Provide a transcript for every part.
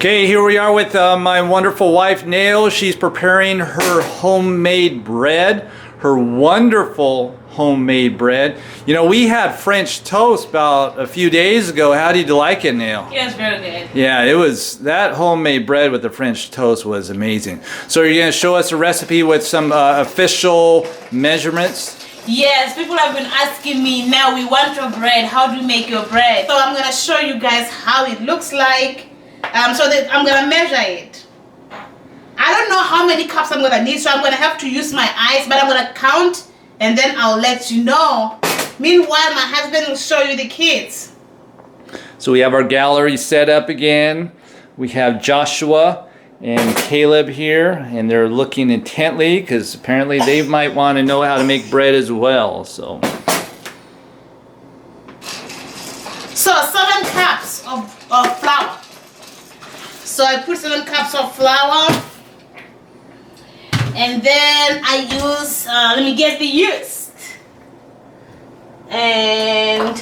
Okay, here we are with my wonderful wife, Nail. She's preparing her homemade bread, her wonderful homemade bread. You know, we had French toast about a few days ago. How did you like it, Nail? Yeah, it's very good. Yeah, it was, that homemade bread with the French toast was amazing. So you're going to show us a recipe with some official measurements? Yes, people have been asking me, now we want your bread, how do you make your bread? So I'm going to show you guys how it looks like. So that I'm going to measure it. I don't know how many cups I'm going to need, so I'm going to have to use my eyes, but I'm going to count and then I'll let you know. Meanwhile, my husband will show you the kids. So we have our gallery set up again. We have Joshua and Caleb here, and they're looking intently because apparently they might want to know how to make bread as well. So 7 cups of flour. So I put 7 cups of flour, and then I use, let me get the yeast, and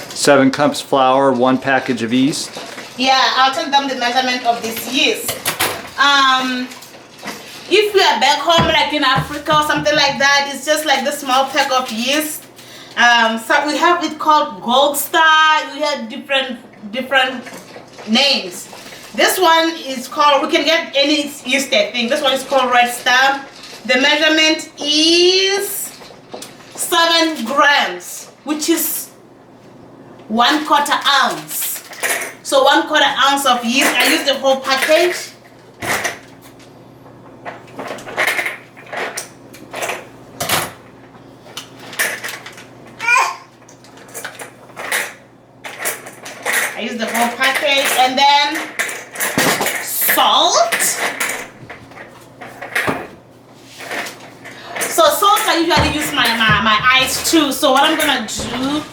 seven cups flour, 1 package of yeast. yeah, I'll tell them the measurement of this yeast. If we are back home, like in Africa or something like that, it's just like the small pack of yeast. So we have it called Gold Star. We have different names. This one is called, we can get any yeast I think. This one is called Red Star. The measurement is 7 grams, which is 1/4 ounce. So 1/4 ounce of yeast. I use the whole package. I use the whole package, and then salt. So salt, I usually use my eyes too. So what I'm gonna do,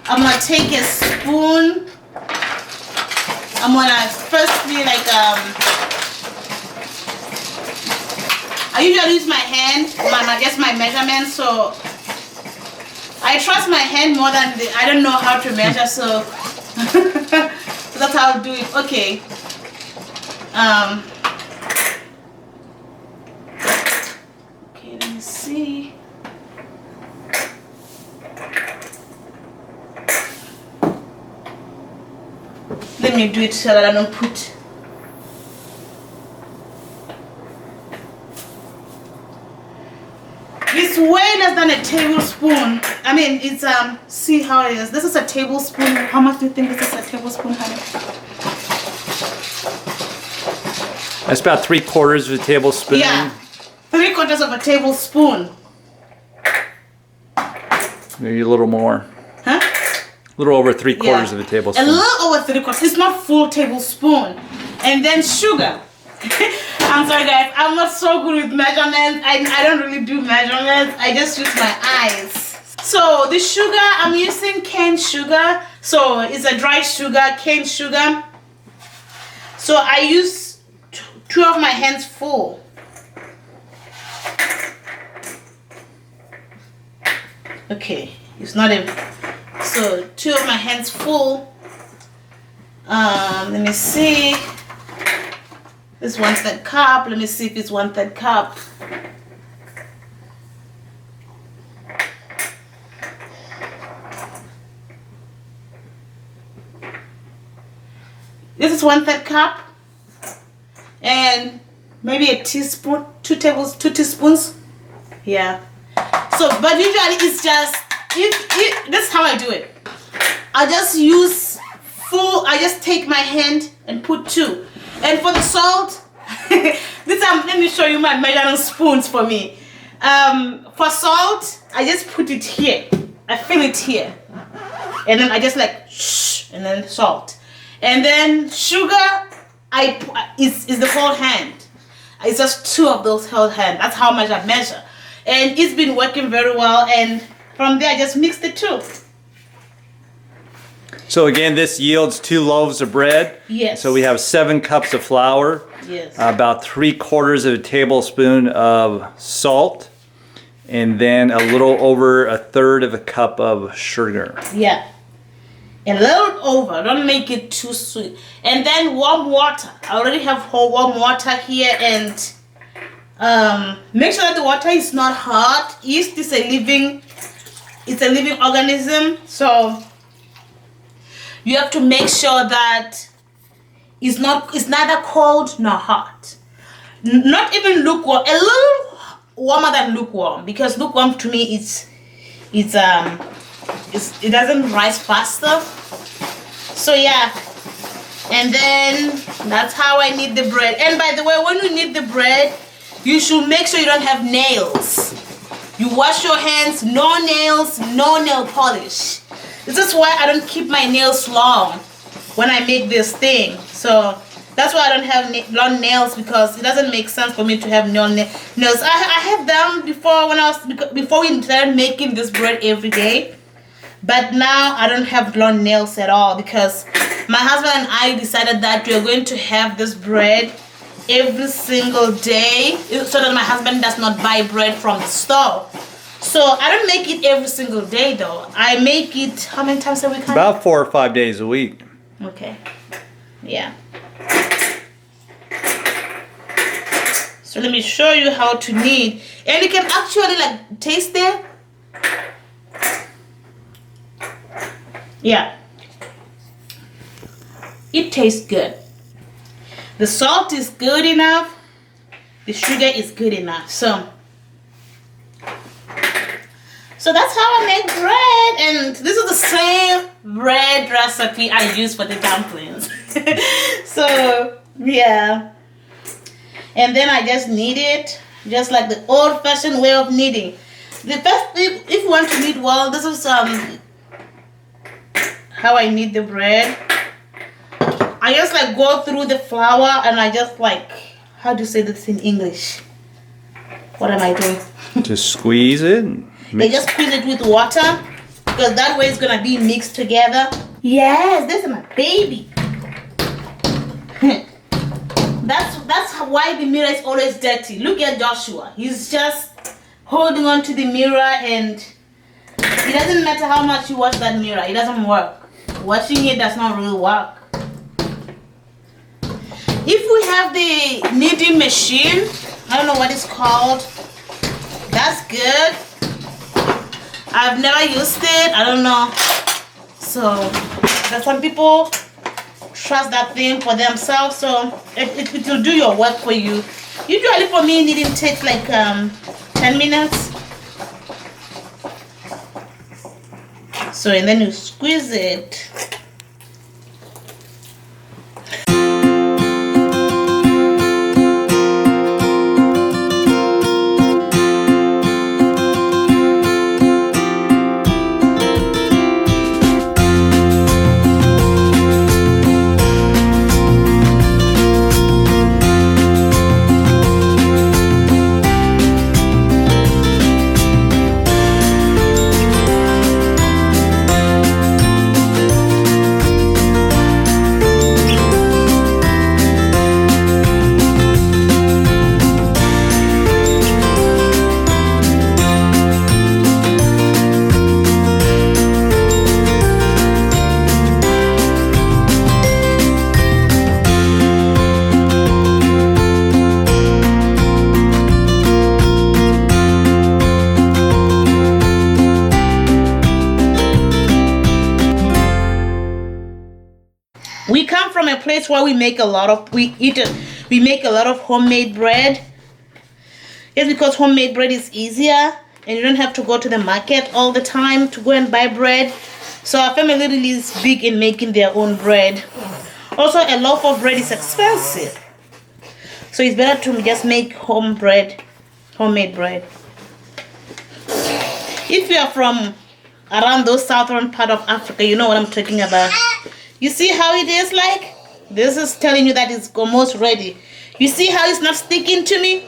I'm gonna take a spoon. I'm gonna firstly I usually use my hand, just my measurement. So I trust my hand more than I don't know how to measure, so. So that's how I'll do it. Okay. Okay, let me see. Let me do it so that I don't put. It's way less than a tablespoon. I mean, it's see how it is. This is a tablespoon. How much do you think this is a tablespoon, honey? That's about 3/4 of a tablespoon. Yeah, 3/4 of a tablespoon. Maybe a little more. Huh? A little over 3/4 of a tablespoon. A little over 3/4. It's not full tablespoon. And then sugar. I'm sorry guys, I'm not so good with measurements. I don't really do measurements. I just use my eyes. So the sugar, I'm using cane sugar. So it's a dry sugar, cane sugar. So I use 2 of my hands full. Okay, it's not a, so 2 of my hands full. Let me see. This 1/3 cup. Let me see if it's 1/3 cup. This is 1/3 cup, and maybe a teaspoon, 2 teaspoons. Yeah. So, but usually it's just this is how I do it. I just use full. I just take my hand and put 2. And for the salt, let me show you my measuring spoons for me. For salt, I just put it here. I fill it here. And then I just like, shh, and then salt. And then sugar, is the whole hand. It's just 2 of those whole hand. That's how much I measure. And it's been working very well. And from there, I just mix the 2. So again, this yields 2 loaves of bread. Yes. So we have 7 cups of flour. Yes. About 3/4 of a tablespoon of salt. And then a little over 1/3 of a cup of sugar. Yeah. A little over. Don't make it too sweet. And then warm water. I already have whole warm water here, and make sure that the water is not hot. Yeast is a living organism, so you have to make sure that it's neither cold nor hot. Not even lukewarm. A little warmer than lukewarm, because lukewarm to me it doesn't rise faster. So yeah, and then that's how I knead the bread. And by the way, when you knead the bread, you should make sure you don't have nails. You wash your hands, no nails, no nail polish. This is why I don't keep my nails long when I make this thing. So that's why I don't have long nails, because it doesn't make sense for me to have nails. I had them before before we started making this bread every day, but now I don't have long nails at all, because my husband and I decided that we are going to have this bread every single day, so that my husband does not buy bread from the store. So I don't make it every single day though. I make it how many times a week? About 4 or 5 days a week. Okay. Yeah. So let me show you how to knead. And you can actually like taste it. Yeah. It tastes good. The salt is good enough. The sugar is good enough. So that's how I make bread. And this is the same bread recipe I use for the dumplings. So yeah. And then I just knead it, just like the old-fashioned way of kneading. The best, if you want to knead well, this is how I knead the bread. I just like go through the flour, and I just like, how do you say this in English? What am I doing? Just squeeze it. They just squeeze it with water, because that way it's gonna be mixed together. Yes, this is my baby. That's why the mirror is always dirty. Look at Joshua. He's just holding on to the mirror, and it doesn't matter how much you wash that mirror. It doesn't work. Washing it does not really work. If we have the kneading machine, I don't know what it's called. That's good. I've never used it. I don't know. So there's some people trust that thing for themselves, so it will do your work for you. Usually for me, kneading takes like 10 minutes. So, and then you squeeze it. We come from a place where we make a lot of homemade bread. It's because homemade bread is easier, and you don't have to go to the market all the time to go and buy bread. So our family really is big in making their own bread. Also, a loaf of bread is expensive, so it's better to just make homemade bread. If you are from around those southern part of Africa, you know what I'm talking about. You see how it is like? This is telling you that it's almost ready. You see how it's not sticking to me?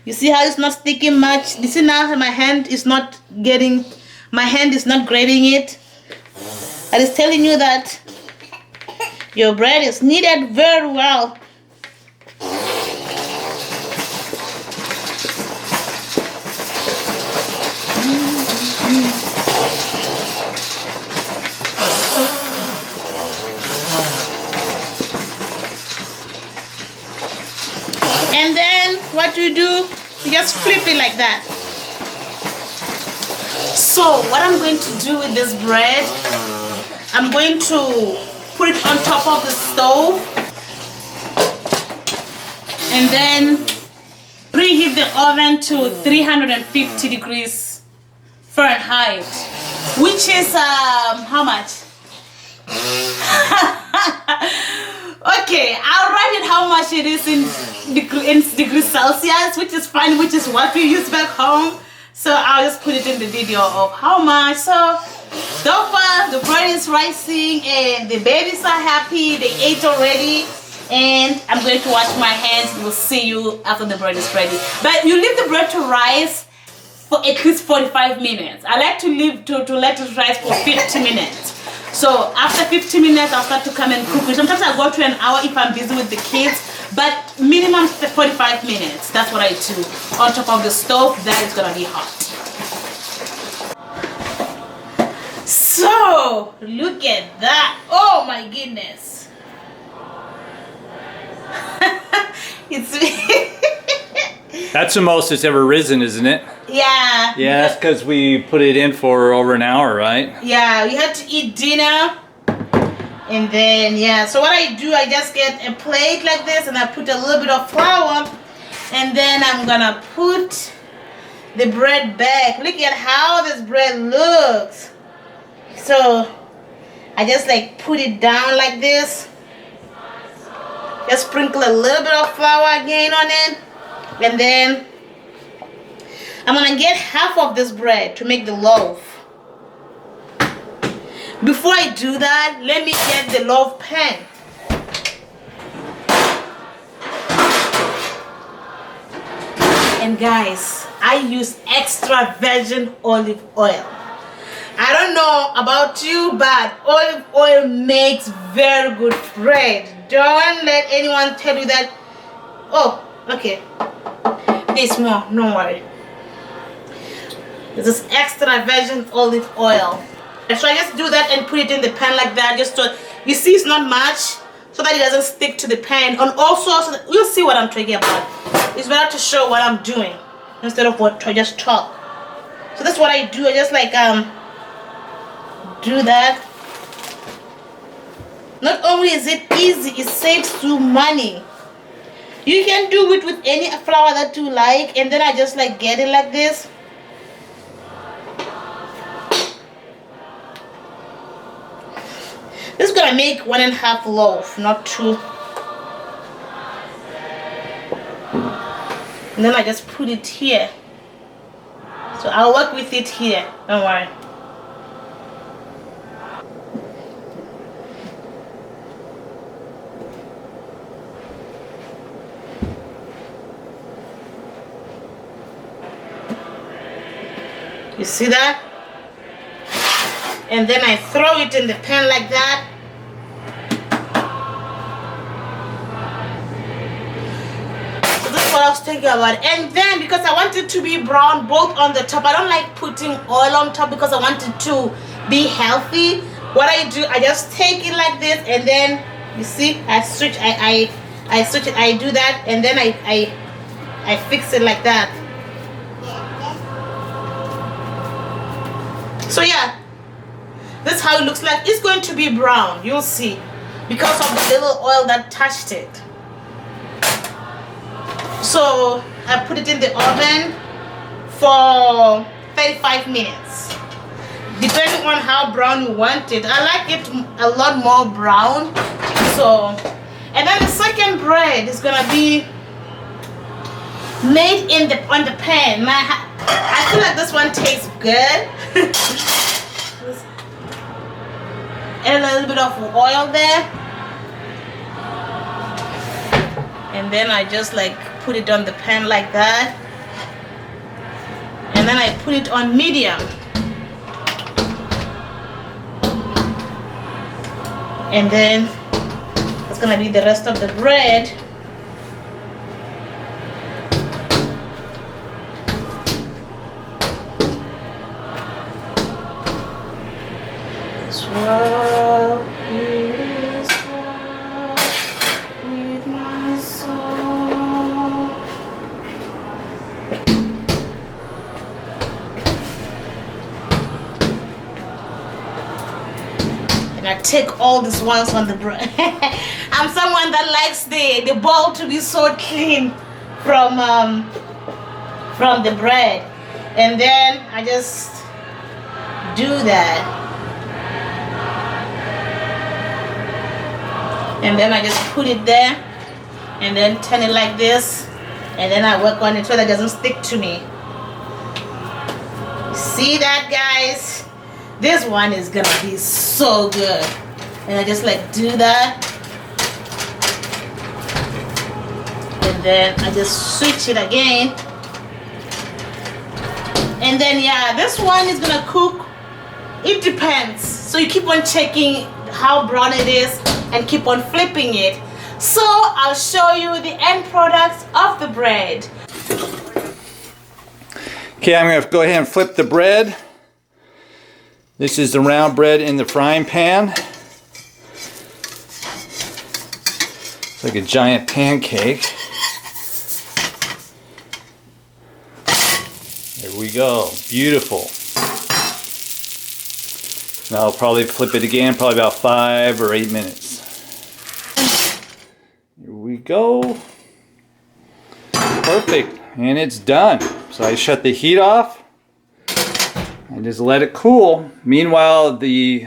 You see how it's not sticking much? You see now my hand is not grating it. And it's telling you that your bread is kneaded very well. it like that. So what I'm going to do with this bread, I'm going to put it on top of the stove and then preheat the oven to 350 degrees Fahrenheit, which is how much? Okay, I'll write it how much it is in degrees Celsius, which is fine, which is what we use back home. So I'll just put it in the video of how much. So far the bread is rising and the babies are happy. They ate already. And I'm going to wash my hands. We'll see you after the bread is ready. But you leave the bread to rise for at least 45 minutes. I like to let it rise for 50 minutes. So after 50 minutes, I'll start to come and cook it. Sometimes I go to an hour if I'm busy with the kids, but minimum 45 minutes. That's what I do. On top of the stove, that is gonna be hot. So look at that. Oh my goodness. That's the most it's ever risen, isn't it? Yeah. Yeah, that's because we put it in for over an hour, right? Yeah, we had to eat dinner. And then, yeah, so what I do, I just get a plate like this and I put a little bit of flour. And then I'm gonna put the bread back. Look at how this bread looks. So I just like put it down like this. Just sprinkle a little bit of flour again on it. And then I'm gonna get half of this bread to make the loaf. Before I do that, let me get the loaf pan. And guys, I use extra virgin olive oil. I don't know about you, but olive oil makes very good bread. Don't let anyone tell you that. Oh, okay. There's more, don't worry. This is extra virgin olive oil. So I just do that and put it in the pan like that, just so you see it's not much, so that it doesn't stick to the pan. And also, so that you'll see what I'm talking about. It's better to show what I'm doing instead of what I just talk. So that's what I do. I just like do that. Not only is it easy, it saves you money. You can do it with any flour that you like, and then I just like get it like this. This is gonna make 1.5 loaf, not 2. And then I just put it here. So I'll work with it here, don't worry. You see that? And then I throw it in the pan like that. So this is what I was thinking about. And then because I want it to be brown both on the top, I don't like putting oil on top because I want it to be healthy. What I do, I just take it like this, and then you see I switch, I switch it, I do that, and then I fix it like that. So yeah, this is how it looks like. It's going to be brown, you'll see, because of the little oil that touched it. So I put it in the oven for 35 minutes, depending on how brown you want it. I like it a lot more brown. So, and then the second bread is gonna be made on the pan. I feel like this one tastes good. And a little bit of oil there, and then I just like put it on the pan like that, and then I put it on medium, and then that's gonna be the rest of the bread. Swirl with my soul. Now take all these ones on the bread. I'm someone that likes the bowl to be so clean from the bread. And then I just do that. And then I just put it there and then turn it like this. And then I work on it so that it doesn't stick to me. See that, guys? This one is gonna be so good. And I just like do that. And then I just switch it again. And then yeah, this one is gonna cook. It depends. So you keep on checking how brown it is and keep on flipping it. So I'll show you the end products of the bread. Okay, I'm going to go ahead and flip the bread. This is the round bread in the frying pan. It's like a giant pancake. There we go. Beautiful. Now I'll probably flip it again, probably about 5 or 8 minutes. Here we go. Perfect. And it's done. So I shut the heat off and just let it cool. Meanwhile, the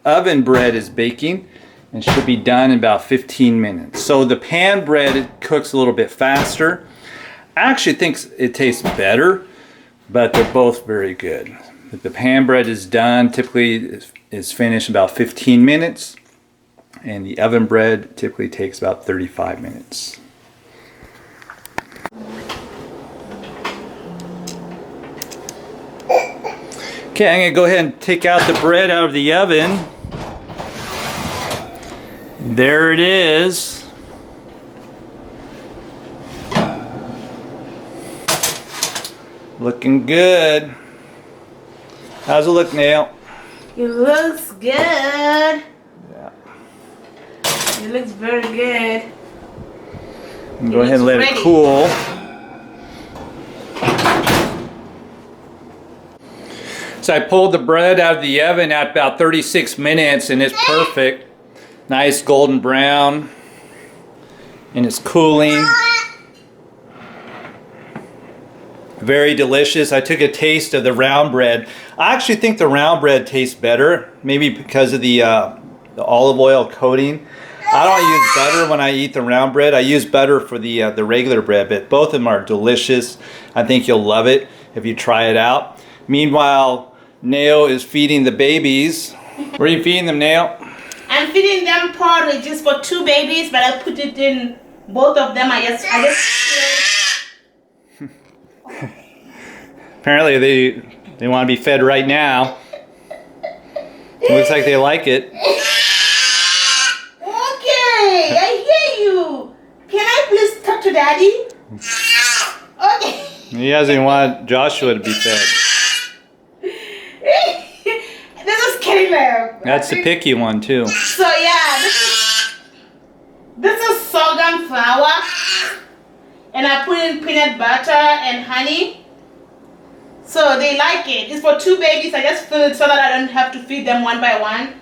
oven bread is baking and should be done in about 15 minutes. So the pan bread cooks a little bit faster. I actually think it tastes better, but they're both very good. The pan bread is done, typically is finished in about 15 minutes, and the oven bread typically takes about 35 minutes. Okay, I'm going to go ahead and take out the bread out of the oven. There it is. Looking good. How's it look, Neil? It looks good. Yeah. It looks very good. Go ahead and let it cool. So I pulled the bread out of the oven at about 36 minutes and it's perfect. Nice golden brown. And it's cooling. Very delicious. I took a taste of the round bread. I actually think the round bread tastes better, maybe because of the olive oil coating. I don't use butter when I eat the round bread. I use butter for the regular bread, but both of them are delicious. I think you'll love it if you try it out. Meanwhile, Nao is feeding the babies. Where are you feeding them, Nao? I'm feeding them porridge just for 2 babies, but I put it in both of them. I just Apparently they want to be fed right now. It looks like they like it. Okay, I hear you. Can I please talk to Daddy? Okay. He doesn't want Joshua to be fed. This is Caleb. That's the picky one too. So yeah, this is sorghum flour, and I put in peanut butter and honey. So they like it. It's for 2 babies. I just fill it so that I don't have to feed them one by one.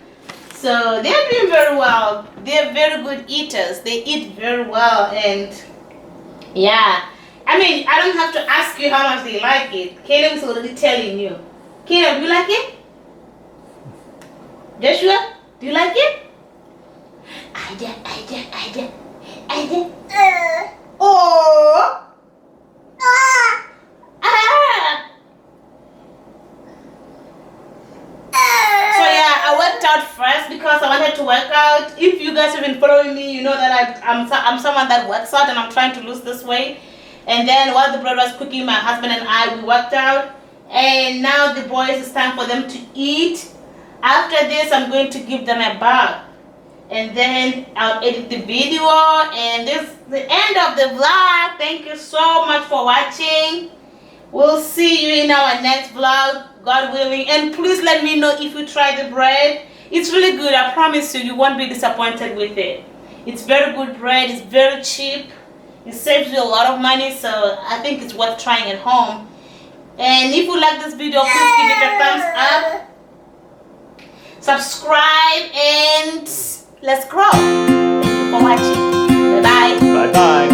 So they're doing very well. They're very good eaters. They eat very well, and yeah. I mean, I don't have to ask you how much they like it. Caleb is already telling you. Caleb, do you like it? Joshua, do you like it? I did. Oh. So yeah, I worked out first because I wanted to work out. If you guys have been following me, you know that I'm someone that works out and I'm trying to lose this weight. And then while the bread was cooking, my husband and I, we worked out. And now the boys, it's time for them to eat. After this, I'm going to give them a bath. And then I'll edit the video. And this is the end of the vlog. Thank you so much for watching. We'll see you in our next vlog, God willing. And please let me know if you try the bread. It's really good. I promise you, you won't be disappointed with it. It's very good bread. It's very cheap. It saves you a lot of money. So I think it's worth trying at home. And if you like this video, please give it a thumbs up. subscribe, and let's grow. Thank you for watching. Bye bye. Bye bye.